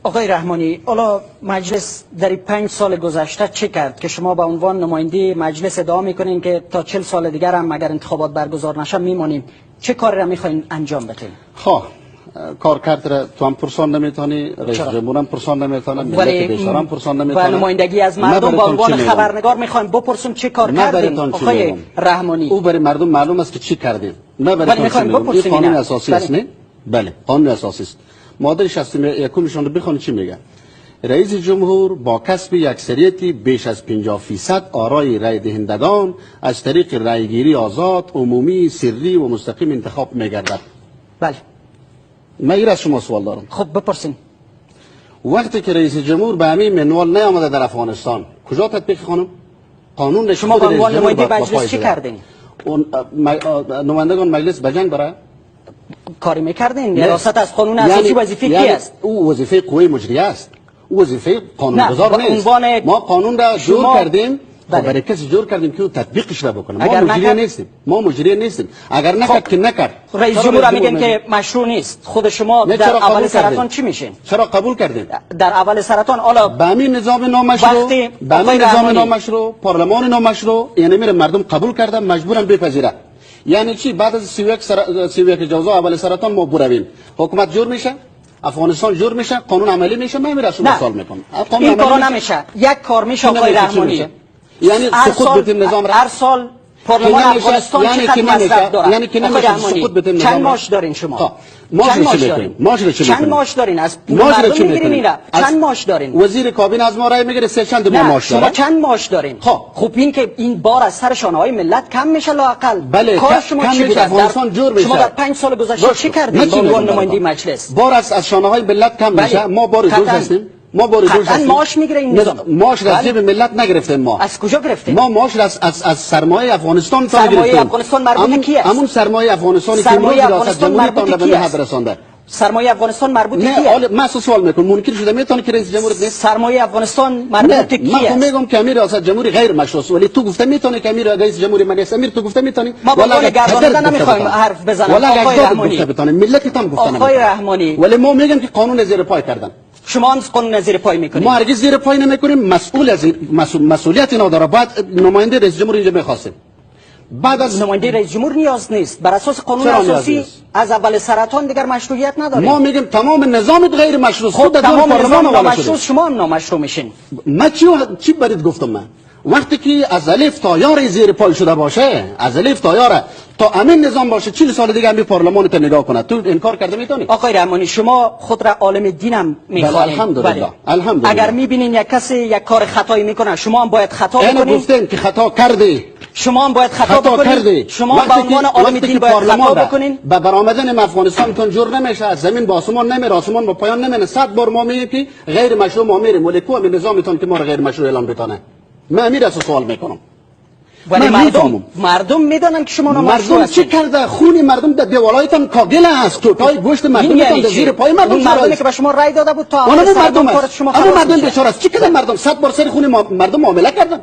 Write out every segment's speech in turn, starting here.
آقای رحمانی، حالا مجلس در 5 سال گذشته چه کرد که شما به عنوان نماینده مجلس ادعا میکنین که تا 40 سال دیگر هم اگر انتخابات برگزار نشه میمانیم؟ چه کاری را میخواین انجام بدین؟ کار کرد را تو هم پرسان نمیتونی، رئیس جمهور هم پرسان نمیتونه، ملت بیشتر هم پرسان نمیتونه. و نمایندگی از مردم به عنوان خبرنگار میخوایم بپرسیم چه کار کردین آقای رحمانی؟ او برای مردم معلوم است که چی کردین، نه برای این قانون اساسی است. نه بله قانون اساسی است. ماده 61 رو بخونید چی میگه. رئیس جمهور با کسب اکثریتی بیش از 50% آرای رای دهندگان از طریق رایگیری آزاد، عمومی، سری و مستقیم انتخاب میگردد. بله. من این از شما سوال دارم. خب بپرسین. وقتی که رئیس جمهور به همین منوال نیامده در افغانستان کجا تطبیق خانم؟ قانون شما به عنوان نماینده مجلس چی کردین؟ نمایندگان مجلس به جنگ برای کاری میکردین؟ حراست از قانون اساسی وظیفه کی است؟ او وظیفه قوه مجریه است. او وظیفه قانونگذار نیست. ما قانون را جور کردیم برای کسی جور کردیم که او تطبیقش را بکنه. ما مجری نیستیم. ما مجری نیستیم. اگر نکرد که نکرد. رئیس جمهور میگن که مشروع نیست. خود شما در اول سرطان چی میشین؟ چرا قبول کردین؟ در اول سرطان حالا به همین نظام نامشروع، پارلمان نامشروع، یعنی میره مردم قبول کردن مجبورن بپذیره. یعنی چی؟ بعد از 31 جوزا اول سرطان ما برویم حکومت جور میشه، افغانستان جور میشه، قانون عملی میشه. من میرم شما سوال میکنم این کارا نمیشه. یک کار میشه آقای رحمانی، یعنی سقوط بدیم نظام را هر سال پارلمان افغانستان چقدر مصرف داره؟ یعنی که نمیشه سقوط بدیم نظام. چند معاش دارین شما؟ چند معاش دارین؟ از مردم میگیرین اینا؟ چند معاش دارین؟ وزیر کابینه از ما رای میگیره، چند ما معاش داره؟ شما چند معاش دارین؟ خب این که این بار از سر شانه های ملت کم میشه لااقل. بله کار شما چی بود؟ افغانستان جور میشه. شما در 5 سال گذشته چی کردین به عنوان نماینده مجلس؟ بار از شانه های ملت کم میشه. ما بار دوز هستیم. ما بار دوز هستیم. معاش میگیره این نظام. معاش را از جیب ملت نگرفتیم. ما از کجا گرفتیم؟ ما معاش را از سرمایه افغانستان تا گرفتیم. سرمایه افغانستان مربوط به کی است؟ همون سرمایه افغانستانی که امروز ریاست جمهوری تان به حد رسانده. سرمایه افغانستان مربوط به کی است؟ من سوال میکنم، منکر شده میتونه که رئیس جمهور نیست؟ سرمایه افغانستان مربوط به کی است؟ من میگم که امیر ریاست جمهوری غیر مشروع است، ولی تو گفته میتونه که امیر رئیس جمهوری من است. امیر تو گفته میتونی؟ ما با گرداننده نمیخوایم حرف بزنیم آقای رحمانی. ملت هم گفتن آقای رحمانی، ولی ما میگم که قانون زیر پای کردن. شما هم قانون زیر پای میکنید. ما هرگز زیر پای نمیکنیم. مسئول از مسئولیت نداره. بعد نماینده رئیس جمهور اینجا میخواستیم. بعد از نماینده رئیس جمهور نیاز نیست. بر اساس قانون اساسی از اول سرطان دیگر مشروعیت نداره. ما میگیم تمام نظام غیر مشروع. خود تمام نظام نامشروع، شما هم نامشروع میشین. من چی برید گفتم؟ من وقتی که از الف تا یا زیر پای شده باشه، از الف تا یا تا امین نظام باشه، 40 سال دیگه همین پارلمان تو نگاه کنه. تو انکار کرده میتونی؟ آقای رحمانی، شما خود را عالم دینم میخوانید. الحمدلله. اگر میبینین یک کسی یک کار خطایی میکنه، شما هم باید خطا بکنید. اینو گفتن که خطا کردی. شما هم باید خطا بکنید. شما به عنوان عالم دین باید خطا بکنین. به برآمدن افغانستان تون جور نمیشه. از زمین به آسمان نمیره، آسمان به پایان نمیره. 100 بار ما میگیم که غیر مشروع ما میریم، ولی کو نظامتون که ما غیر مشروع اعلام بکنه. من امیر از سوال میکنم. ولی مردم میدونن که شما نامشروع هستید. چی کرده؟ خون مردم در دیوالایتان کاغل است. تو پای گوشت مردم در زیر پای مردم مردمی که به شما رای داده بود تا مردم بیچاره است. چی کردن مردم؟ 100 بار سر خون مردم معامله کردن.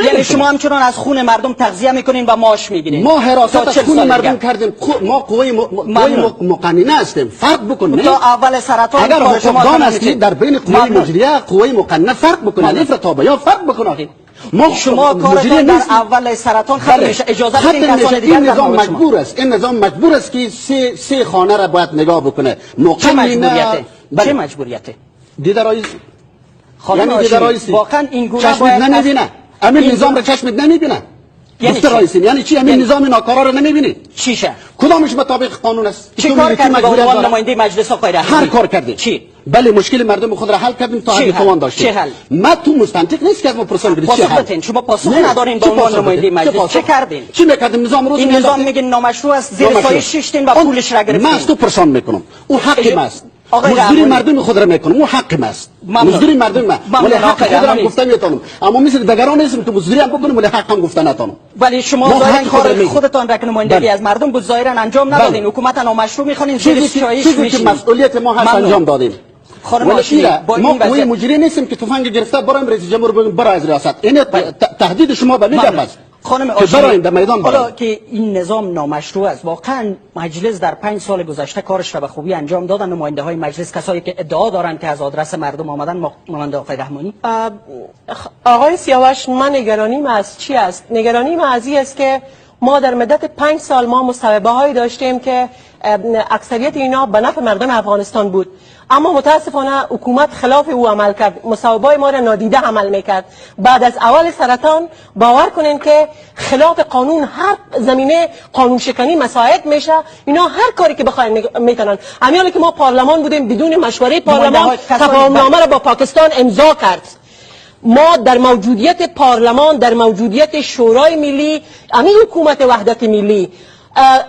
یعنی شما همچنان از خون مردم تغذیه میکنین و معاش میگیرین. ما حراست از خون مردم کردیم. ما قوه مقننه هستیم. فرق بکن. تا اول سرطان اگر حکمران هستی در بین قوه مجریه قوه مقننه فرق بکن. الف تا به یا فرق بکن. شما کارتون در اول سرطان ختم میشه. اجازه بدین کسان دیگر این نظام مجبور است. این نظام مجبور است که سه خانه را باید نگاه بکنه. چه مجبوریته؟ چه مجبوریته؟ دیدار رئیس. یعنی دیدار رئیس واقعا این گونه باید نمیبینه. همین نظام را چشمت نمیبینه. یعنی رئیسی یعنی چی؟ همین نظام ناکارا را نمیبینی؟ چیشه؟ کدامش مطابق قانون است؟ چه کار کردی با عنوان نماینده مجلس آقای رحمانی؟ هر کار کردی. چی؟ بله مشکل مردم خود را حل کردیم تا حد توان داشتیم. چه حل؟ ما تو مستنطق نیست که از ما پرسان بدید چه حل؟ شما پاسخ ندارین با عنوان نماینده مجلس. چه کردین؟ چی میکردیم؟ نظام روز این نظام میگین نامشروع است، زیر پای شیشتین و پولش را گرفتین. ما از تو پرسان میکنم. او حق ماست. مزدوری مردم خود را میکنم. او حق ماست. مزدوری مردم ما. ولی حق خود را گفته میتونم. اما مثل دیگران نیستم تو مزدوری هم بکنم ولی حق هم گفته نتونم. ولی شما ظاهرا کار خودتان را که نمایندگی از مردم بود ظاهرا انجام ندادین. حکومت نامشروع میخوانین، زیر چایش میشین. مسئولیت ما هست انجام دادیم. ما قوی مجری نیستیم که تفنگ گرفته برایم رئیس جمهور بگیم برای از ریاست. این تهدید شما به میگم است. خانم که برایم در میدان حالا که این نظام نامشروع است، واقعا مجلس در 5 سال گذشته کارش را به خوبی انجام دادن؟ نماینده های مجلس کسایی که ادعا دارند که از آدرس مردم آمدن، مانند آقای رحمانی؟ آقای سیاوش، من نگرانیم از چی است؟ نگرانیم از این است که ما در مدت 5 سال ما مصوبه هایی داشتیم که اکثریت اینا به نفع مردم افغانستان بود، اما متاسفانه حکومت خلاف او عمل کرد، مصوبه ما را نادیده عمل میکرد. بعد از اول سرطان باور کنین که خلاف قانون هر زمینه قانون شکنی مساعد میشه، اینا هر کاری که بخواین میکنن. همین که ما پارلمان بودیم بدون مشوره پارلمان تفاهمنامه را با پاکستان امضا کرد. ما در موجودیت پارلمان، در موجودیت شورای ملی، همین حکومت وحدت ملی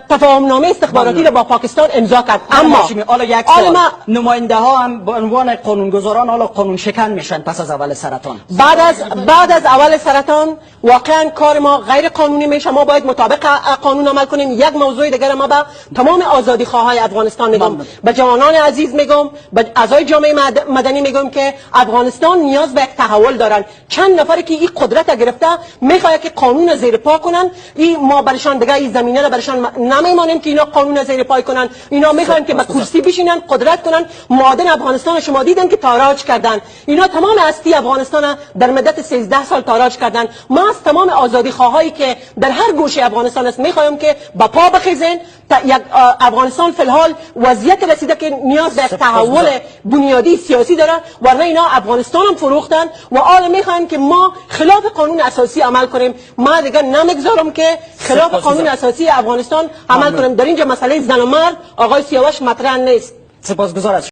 تفاهمنامه استخباراتی را با پاکستان امضا کرد. اما حالا یک سال نماینده ها هم به عنوان قانونگذاران حالا قانون شکن میشن پس از اول سرطان. بعد از اول سرطان واقعا کار ما غیر قانونی میشه. ما باید مطابق قانون عمل کنیم. یک موضوع دیگر ما به تمام آزادی خواهای افغانستان میگم، به جوانان عزیز میگم، به اعضای جامعه مدنی میگم که افغانستان نیاز به یک تحول دارن. چند نفری که این قدرت گرفته میخواد که قانون زیر پا کنن، این ما برشان دیگه این زمینه را برشان نمیمانیم که اینا قانون زیر پای کنن. اینا میخوان که به کرسی بشینن، قدرت کنن. معادن افغانستان شما دیدن که تاراج کردن. اینا تمام هستی افغانستان در مدت 13 سال تاراج کردن. ما از تمام آزادی خواهایی که در هر گوشه افغانستان است میخوایم که با پا بخیزن. یک افغانستان فی الحال وضعیت رسیده که نیاز به تحول بنیادی سیاسی داره، ورنه اینا افغانستان هم فروختن و حالا میخوایم که ما خلاف قانون اساسی عمل کنیم. ما دیگه نمیگذارم که خلاف قانون اساسی افغانستان عمل کنیم. در اینجا مسئله زن و مرد آقای سیاوش مطرح نیست. سپاسگزار.